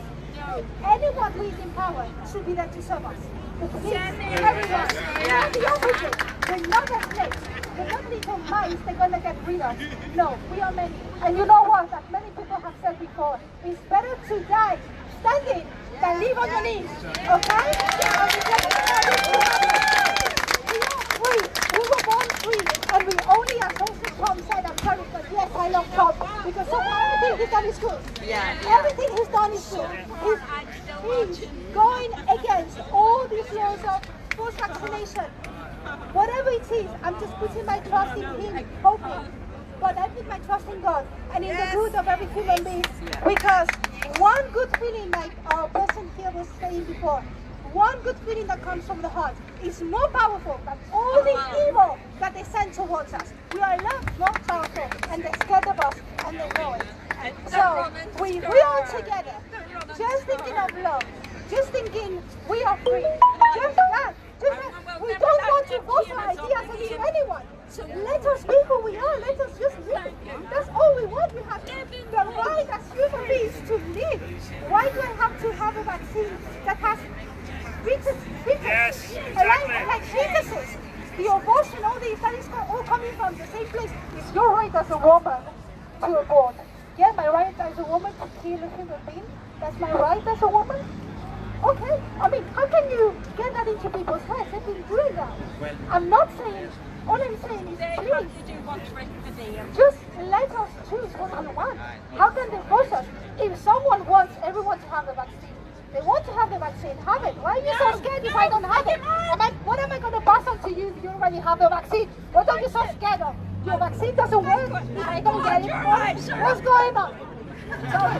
Anyone who is in power should be there to serve us. The police, everyone. We're the opposite. We're not their slaves. We're not little mice they're going to get rid of. No, we are many. And you know what? As many people have said before, it's better to die standing than live on your knees. Okay? We were born free, and we only, as also Tom said, I'm sorry, but yes, I love Tom, because so far everything he's done is good. Everything he's done is good. He's going against all these laws of forced vaccination. Whatever it is, I'm just putting my trust in him, hoping. But I put my trust in God and in the good of every human being. Because one good feeling, like our person here was saying before, one good feeling that comes from the heart is more powerful than all the evil that they send towards us. We are loved, more powerful, and they're scared of us, and they know it. So we are together, just thinking of love, just thinking we are free, just that. We don't want to force our ideas on anyone. So let us be who we are. Let us just live. That's all we want. We have the right as human beings to live. Why do I have to have a vaccine that has Yes, exactly. Like fetuses? The abortion, all these, that is all coming from the same place. It's your right as a woman to abort. Yeah, my right as a woman to kill a human being. That's my right as a woman. Okay, I mean, how can you get that into people's heads? They've been doing that. I'm not saying, all I'm saying is please, just let us choose what we want. How can they force us? If someone wants everyone to have the vaccine, they want to have the vaccine, have it. Why are you so scared if I don't have it? What am I going to pass on to you if you already have the vaccine? What are you so scared of? Your vaccine doesn't work if I don't get it. What's going on? Sorry.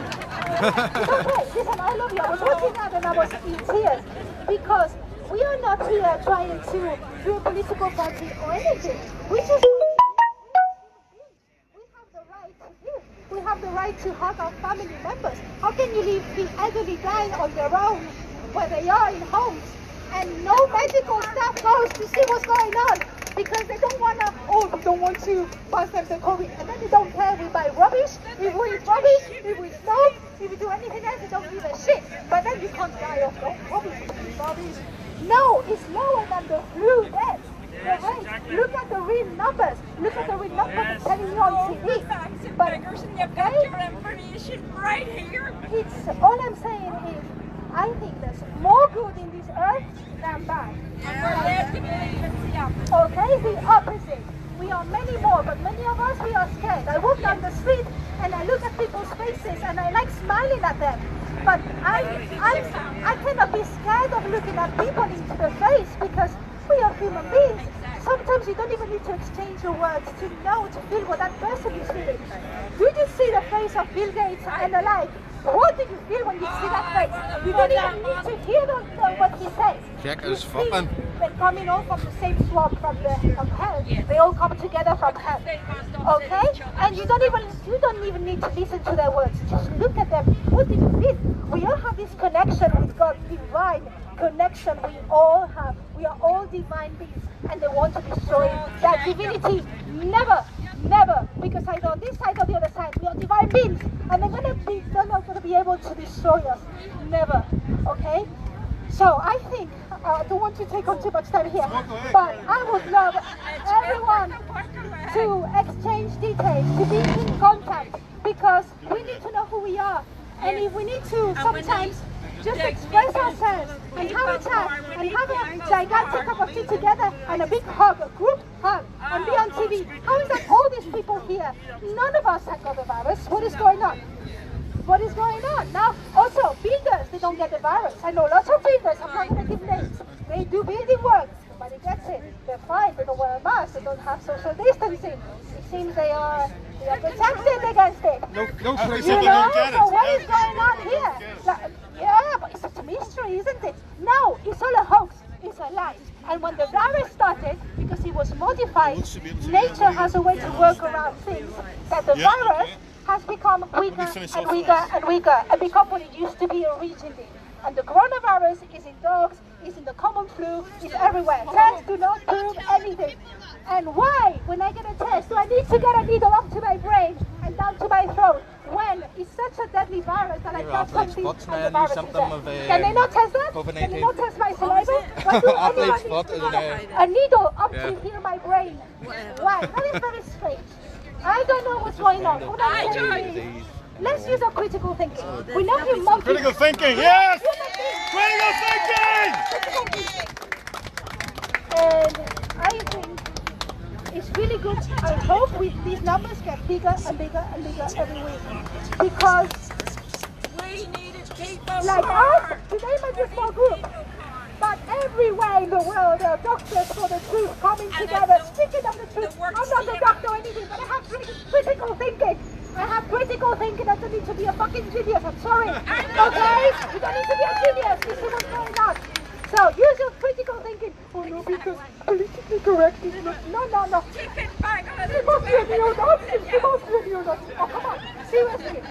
It's okay. Listen, I love you. I was looking at and I was in tears because we are not here trying to do a political party or anything. We just we have the right to live. We have the right to hug our family members. How can you leave the elderly dying on their own where they are in homes and no medical staff goes to see what's going on? Because they don't want to, we don't want to pass them the COVID. And then they don't care. We buy rubbish, we eat rubbish, if we smoke, if we do anything else, they don't give a shit. But then you can't die of rubbish. No, it's lower than the flu death. Okay? Look at the real numbers. Look at the real numbers they're telling you on TV. But your information right here. It's all I'm saying is, I think there's more good in this earth than bad. Okay, the opposite. We are many more, but many of us, we are scared. I walk down the street and I look at people's faces and I like smiling at them. But I cannot be scared of looking at people into the face because we are human beings. Sometimes you don't even need to exchange your words to know, to feel what that person is feeling. Do you see the face of Bill Gates and the like? What do you feel when you see that face? You don't even need to hear what he says. Check his fucking. They're coming all from the same swamp from hell. They all come together from hell. Okay? And you don't even need to listen to their words. Just look at them. What do you feel? We all have this connection with God, divine connection we all have. We are all divine beings, and they want to destroy that divinity. Never, never, because either on this side or the other side, we are divine beings, and they're not going to be able to destroy us. Never, okay? So I think, I don't want to take on too much time here, but I would love everyone to exchange details, to be in contact, because we need to know who we are, and if we need to sometimes just express ourselves and have a chat and have a gigantic cup of tea together and a big hug, a group hug, and be on TV. How is that all these people here? None of us have got the virus. What is going on? What is going on? Now, also, builders, they don't get the virus. I know lots of builders, I'm not going to give names. They do building work. Nobody gets it. They're fine. They don't wear a mask. They don't have social distancing. It seems they are protected against it. No place you don't know? get it. So what is going on here? Yeah, but it's a mystery, isn't it? No, it's all a hoax. It's a lie. And when the virus started, because it was modified, nature has a way to work around things, that the virus has become become weaker and weaker and weaker and become what it used to be originally. And the coronavirus is in dogs, is in the common flu, is everywhere. Tests do not prove anything. And why, when I get a test, do I need to get a needle up to my brain and down to my throat when it's such a deadly virus that I touch something and the virus is there? Can they not test that? Can they not test my saliva? Why do anyone need a needle up to here my brain? Why? That is very strange. I don't know what's going on. Let's use our critical thinking. We know you monkeys. Critical thinking, yes! Critical thinking! And I think it's really good. I hope these numbers get bigger and bigger and bigger every week. Because We needed people. like us, today might be a small group. But everywhere in the world there are doctors for the truth coming together, speaking of the truth. I'm not a doctor or anything, but I have critical thinking. I have critical thinking. I don't need to be a fucking genius. I'm sorry. Okay? You don't need to be a genius. You see what's going on. So use your critical thinking. Oh no, because politically correct is not. No. Keep it back. It must be a neo-Nazi. It must be a neo-Nazi. Oh, come on. Seriously.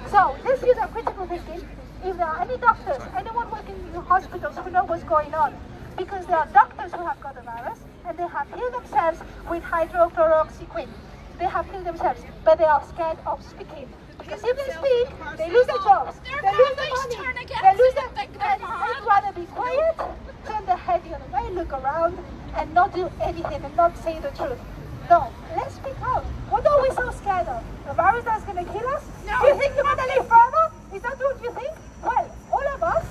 So let's use our critical thinking. If there are any doctors, anyone working in hospitals who know what's going on, because there are doctors who have got the virus and they have healed themselves with hydrochloroquine. They have killed themselves, but they are scared of speaking. Because if they speak, they lose their jobs, they lose their money, they lose their... And they'd rather be quiet, turn their head the other way, look around, and not do anything and not say the truth. No, let's speak out. What are we so scared of? The virus that's going to kill us? No. Do you think you're going to live forever? Is that what you think? Well, all of us,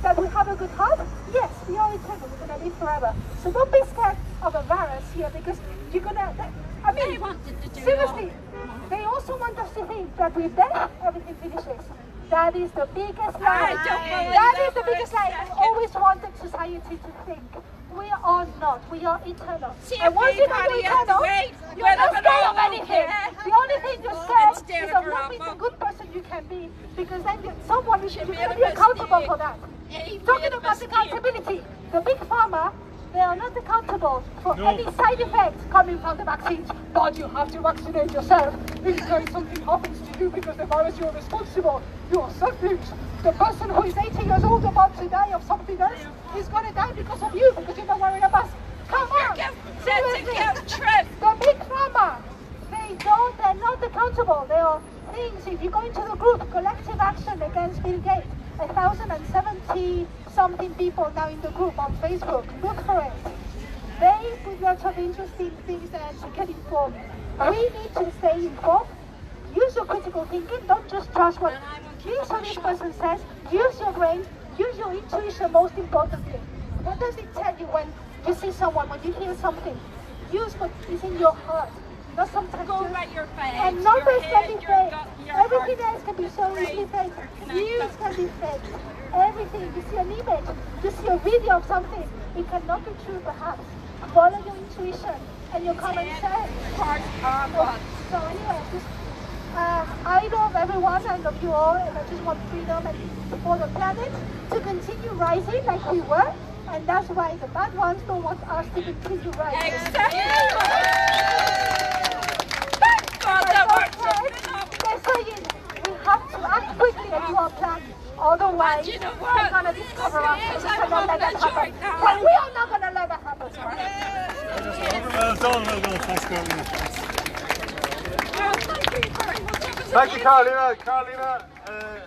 that we have a good heart, yes, we are eternal, we're going to live forever. So don't be scared of a virus here, because you're going to... I mean, seriously, they also want us to think that with death, everything finishes. That is the biggest lie. That is the biggest lie. I always wanted society to think. We are not. We are eternal. And once you become eternal, you're not scared of anything. The only thing you're scared is of not being the good person you can be, because then someone is going to be accountable for that. Talking about accountability, the big pharma, they are not accountable for any side effects coming from the vaccines. But you have to vaccinate yourself in case something happens to you because the virus, you're responsible. You are selfish. The person who is 80 years old about to die of something else is going to die because of you, because you're not wearing a mask. Come on! Seriously! The big pharma, they're not accountable. They are things, if you go into the group, collective action against Bill Gates, 1,070 something people now in the group on Facebook. Look for it. They put lots of interesting things there to get informed. We need to stay informed. Use your critical thinking. Don't just trust what this person says. Use your brain. Use your intuition, most importantly. What does it tell you when you see someone, when you hear something? Use what is in your heart. Not sometimes Go right your face. And numbers can be fake. Everything else can be so easily fake. News can be fake. Everything. You see an image, you see a video of something, it cannot be true perhaps. Follow your intuition and your common sense. So anyway, I love everyone, I love you all, and I just want freedom and for the planet to continue rising like we were, and that's why the bad ones don't want us to continue rising. They're saying we have to act quickly and do our plan. Otherwise, they're going to discover us and we're going to let that happen. But we are not going to let that happen. Well done. Thanks, Carolina. Thank you, Carolina. Carolina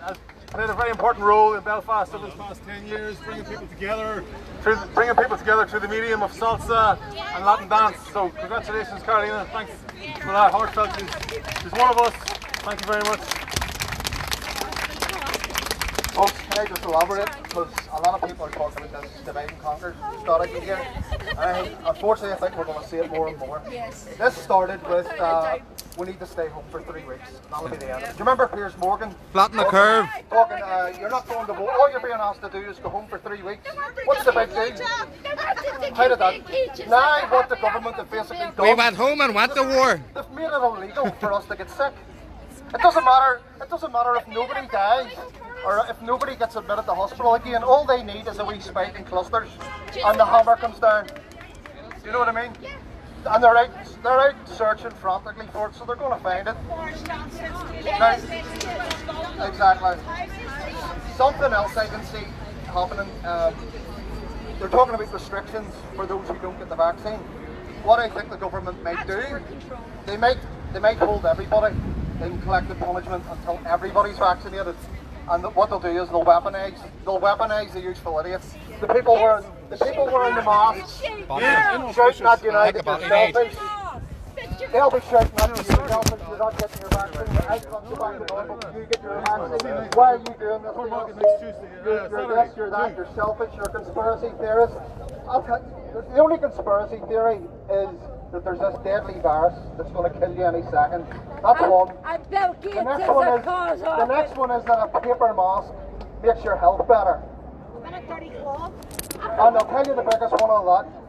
has played a very important role in Belfast over the past 10 years, bringing people together through the medium of salsa and Latin dance. So congratulations, Carolina. Thanks for that. Heartfelt. She's one of us. Thank you very much. Folks, can I just elaborate? Because a lot of people are talking about this divide and conquer strategy here. Unfortunately, I think we're going to see it more and more. This started with we need to stay home for 3 weeks. That'll be the end. Do you remember Piers Morgan? Flatten the curve. Talking, you're not going to vote. All you're being asked to do is go home for 3 weeks. What's the big deal? How did that? Now what the government have basically done. We went home and went to war. They've made it illegal for us to get sick. It doesn't matter if nobody dies or if nobody gets admitted to hospital again. All they need is a wee spike in clusters and the hammer comes down. You know what I mean? And they're out searching frantically for it, so they're going to find it. Now, exactly. Something else I can see happening. They're talking about restrictions for those who don't get the vaccine. What I think the government might do, they might hold everybody in collective punishment until everybody's vaccinated. And what they'll do is they'll weaponize the useful idiots. The people wearing the masks, shouting at you now that you're selfish. They'll be shouting at you, you're selfish, you're not getting your vaccine, your outcomes are back to normal, you get your vaccine. Why are you doing this? You're this, you're that, you're selfish, you're conspiracy theorists. I'll tell you, the only conspiracy theory is that there's this deadly virus that's going to kill you any second. That's one. The next one is that a paper mask makes your health better. And I'll tell you the biggest one on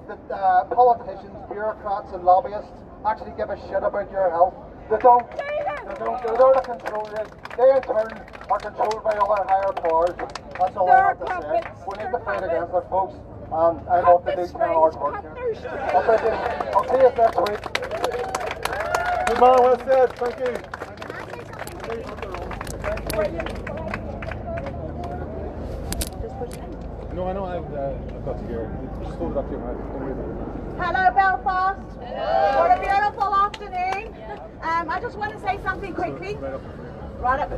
that, that politicians, bureaucrats and lobbyists actually give a shit about your health. They don't. They're there to control you. They in turn are controlled by other higher powers. That's all I have to say. We need to fight against it, folks. And I know to do 10 hours work here. I'll see you next week. Good man, well said. Thank you. No, I know I've got you here. Just hold it up to your mouth. Don't worry about it. Hello, Belfast. What a beautiful afternoon. I just want to say something quickly. Right up.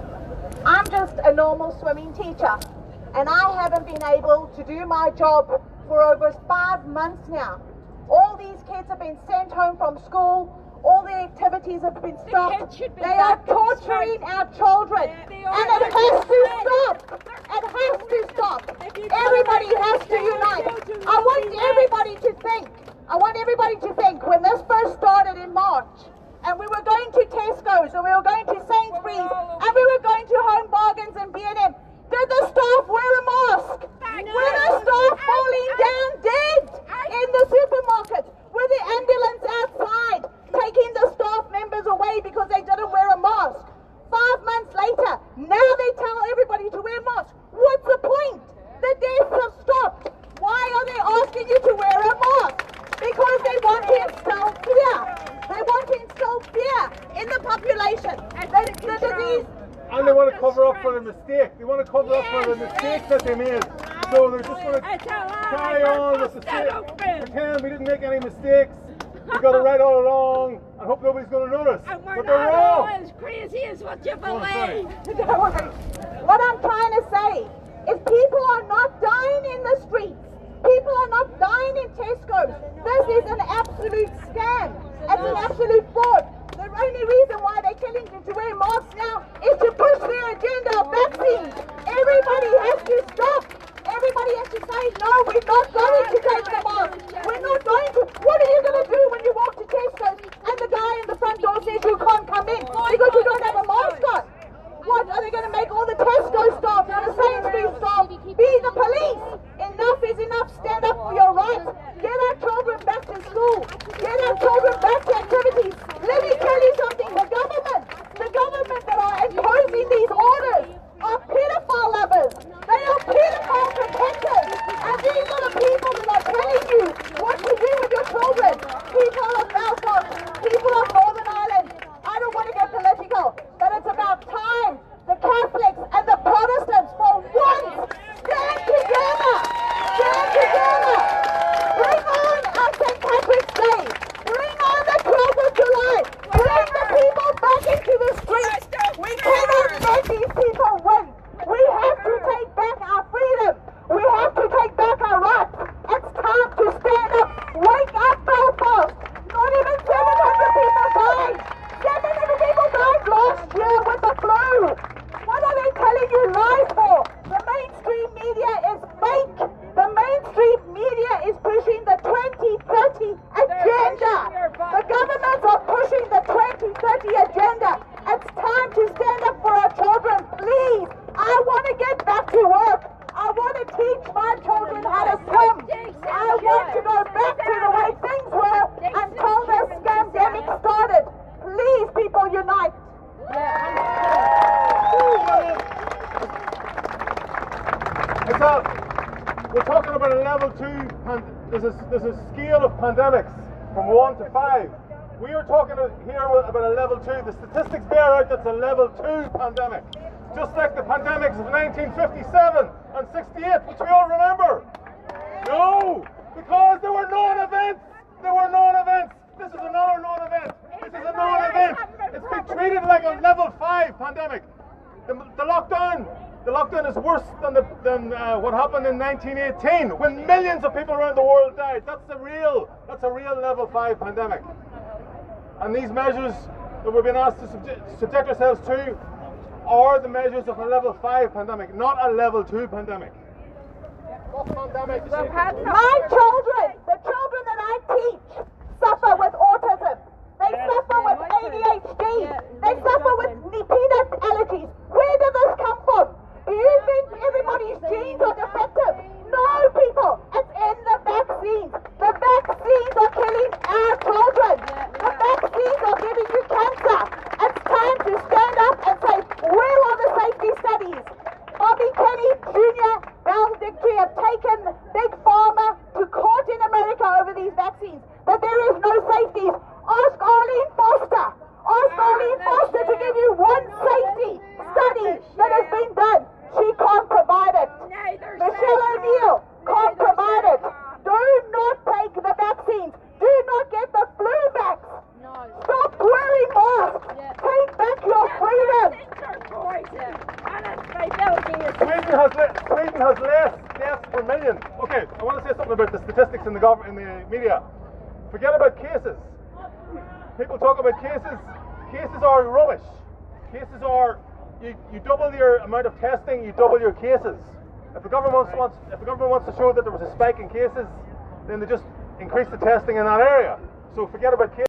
I'm just a normal swimming teacher, and I haven't been able to do my job for over 5 months now. All these kids have been sent home from school. All the activities have been stopped. They are torturing our children, and it has to stop. It has to stop. Everybody has to unite. I want everybody to think when this first started in March, and we were going to Tesco's, and we were going to Sainsbury's, and we were going to Home Bargains and B&M. Did the staff wear a mask? Were the staff falling down dead in the supermarket? Were the ambulance outside taking the staff members away because they didn't wear a mask? 5 months later, now they tell everybody to wear masks. What's the point? The deaths have stopped. Why are they asking you to wear a mask? Because they want to instill fear. They want to instill fear in the population. The disease. And they want to cover up for the mistake. They want to cover up for the mistakes that they made. So they're just going to carry on with the pretend we didn't make any mistakes. We got it right all along and hope nobody's going to notice. But they're wrong. As crazy as what you believe. What I'm trying to say is people are not dying in the streets. People are not dying in Tesco's. This is an absolute scam. It's an absolute fraud. The only reason why they're telling you to wear masks now is to push their agenda of vaccines. Everybody has to stop. Everybody has to say, no, we're not going to take the mask. We're not going to. What are you going to do when you walk to Tesco's and the guy in the front door says you can't come in because you don't have a mask on? What, are they going to make all the Tesco staff and the Sainsbury's staff be the police? Enough is enough. Stand up for your rights. Get our children back to school. Get our children back to activities. Let me tell you something. The government that are imposing these orders are pedophile lovers. They are pedophile protectors. And these are the people that are telling you what to do with your children. People of Belfast, people of Northern Ireland. I don't want to get political, but it's about time the Catholics and the Protestants for once stand together. Stand together. Bring on our St. Patrick's Day. Bring on the 12th of July. Bring the people back into the streets. We cannot let these people win. We have to take back our freedom. We have to take back our rights. It's time to stand up. Wake up, Belfast. Not even 700 people died. 700 people died last year with the flu. What are they telling you lies for? The mainstream media is fake. The mainstream media is pushing the 2030 agenda. The governments are pushing the 2030 agenda. It's time to stand up for our children, please. I want to get back to work. I want to teach my children how to swim. I want to go back to the way things were until this scandemic started. Please, people, unite. We're talking about a level 2, there's a scale of pandemics. from 1 to 5. We are talking here about a level 2. The statistics bear out that's a level 2 pandemic. Just like the pandemics of 1957 and 68, which we all remember. No, because there were non-events. There were non-events. This is another non-event. This is a non-event. It's been treated like a level 5 pandemic. The lockdown is worse than what happened in 1918, when millions of people around the world died. That's a real level 5 pandemic. And these measures that we're being asked to subject ourselves to are the measures of a level 5 pandemic, not a level 2 pandemic. My children, the children that I teach, suffer with autism. They suffer with ADHD. They suffer with peanut allergies. Where did this come from? Do you think everybody's genes are defective? No, people. It's in the vaccines. The vaccines are killing our children. The vaccines are giving you cancer. It's time to stand up and say, where are the safety studies? Bobby Kennedy Jr., Victory have taken Big Pharma to court in America over these vaccines, but there is no safety. Ask Arlene Foster. Ask Arlene Foster to give you one safety study that has been done. She can't provide it. Michelle O'Neill can't provide it. Do not take the vaccines. Do not get the flu vax. Stop wearing masks. Take back your freedom. Sweden has less deaths per million. Okay, I want to say something about the statistics in the media. Forget about cases. People talk about cases. Cases are rubbish. Cases are you double your amount of testing, you double your cases. If the government wants to show that there was a spike in cases, then they just increase the testing in that area. So forget about cases.